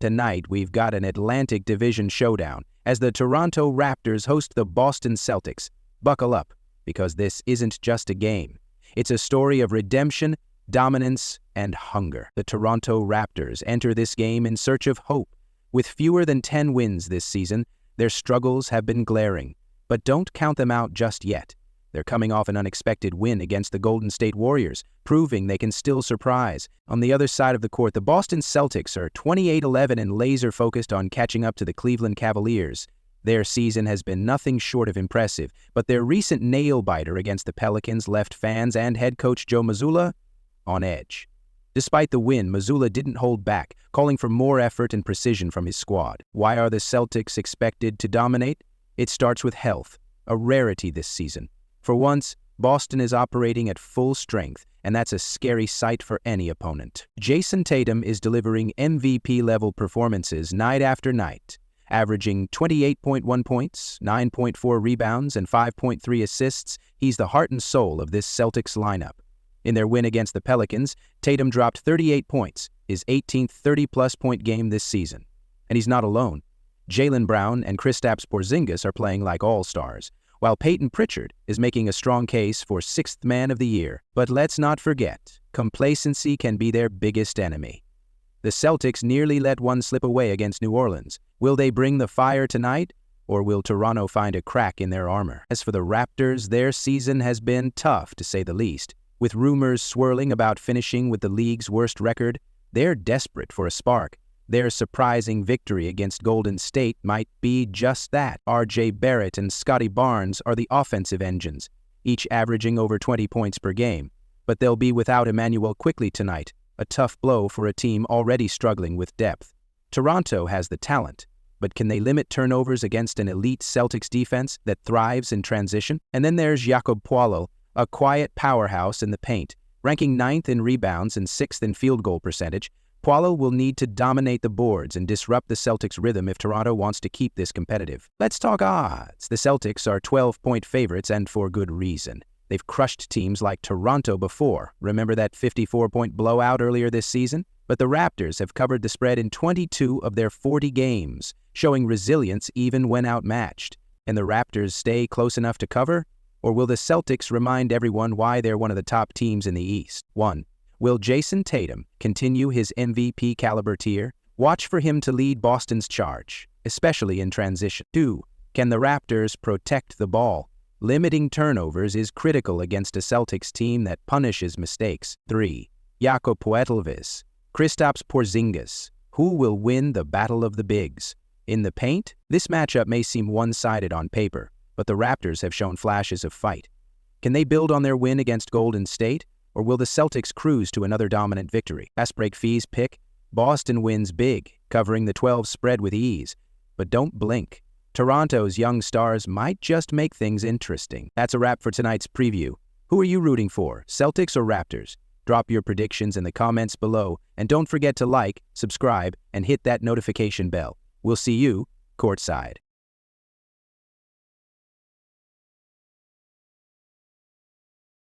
Tonight, we've got an Atlantic Division showdown as the Toronto Raptors host the Boston Celtics. Buckle up, because this isn't just a game. It's a story of redemption, dominance, and hunger. The Toronto Raptors enter this game in search of hope. With fewer than 10 wins this season, their struggles have been glaring. But don't count them out just yet. They're coming off an unexpected win against the Golden State Warriors, proving they can still surprise. On the other side of the court, the Boston Celtics are 28-11 and laser-focused on catching up to the Cleveland Cavaliers. Their season has been nothing short of impressive, but their recent nail-biter against the Pelicans left fans and head coach Joe Mazzulla on edge. Despite the win, Mazzulla didn't hold back, calling for more effort and precision from his squad. Why are the Celtics expected to dominate? It starts with health, a rarity this season. For once, Boston is operating at full strength, and that's a scary sight for any opponent. Jayson Tatum is delivering MVP-level performances night after night, averaging 28.1 points, 9.4 rebounds, and 5.3 assists. He's the heart and soul of this Celtics lineup. In their win against the Pelicans, Tatum dropped 38 points, his 18th 30-plus point game this season. And he's not alone. Jaylen Brown and Kristaps Porzingis are playing like all-stars, while Peyton Pritchard is making a strong case for 6th Man of the Year. But let's not forget, complacency can be their biggest enemy. The Celtics nearly let one slip away against New Orleans. Will they bring the fire tonight, or will Toronto find a crack in their armor? As for the Raptors, their season has been tough, to say the least. With rumors swirling about finishing with the league's worst record, they're desperate for a spark. Their surprising victory against Golden State might be just that. R.J. Barrett and Scotty Barnes are the offensive engines, each averaging over 20 points per game. But they'll be without Emmanuel Quickley tonight, a tough blow for a team already struggling with depth. Toronto has the talent, but can they limit turnovers against an elite Celtics defense that thrives in transition? And then there's Jakob Poeltl, a quiet powerhouse in the paint, ranking 9th in rebounds and 6th in field goal percentage. Poeltl will need to dominate the boards and disrupt the Celtics' rhythm if Toronto wants to keep this competitive. Let's talk odds. The Celtics are 12-point favorites, and for good reason. They've crushed teams like Toronto before. Remember that 54-point blowout earlier this season? But the Raptors have covered the spread in 22 of their 40 games, showing resilience even when outmatched. Can the Raptors stay close enough to cover? Or will the Celtics remind everyone why they're one of the top teams in the East? 1. Will Jayson Tatum continue his MVP caliber tier? Watch for him to lead Boston's charge, especially in transition. 2. Can the Raptors protect the ball? Limiting turnovers is critical against a Celtics team that punishes mistakes. 3. Jakob Poeltl vs. Kristaps Porzingis. Who will win the battle of the bigs? In the paint, this matchup may seem one-sided on paper, but the Raptors have shown flashes of fight. Can they build on their win against Golden State? Or will the Celtics cruise to another dominant victory? Fast break fees pick. Boston wins big, covering the 12 spread with ease. But don't blink. Toronto's young stars might just make things interesting. That's a wrap for tonight's preview. Who are you rooting for, Celtics or Raptors? Drop your predictions in the comments below, and don't forget to like, subscribe, and hit that notification bell. We'll see you courtside.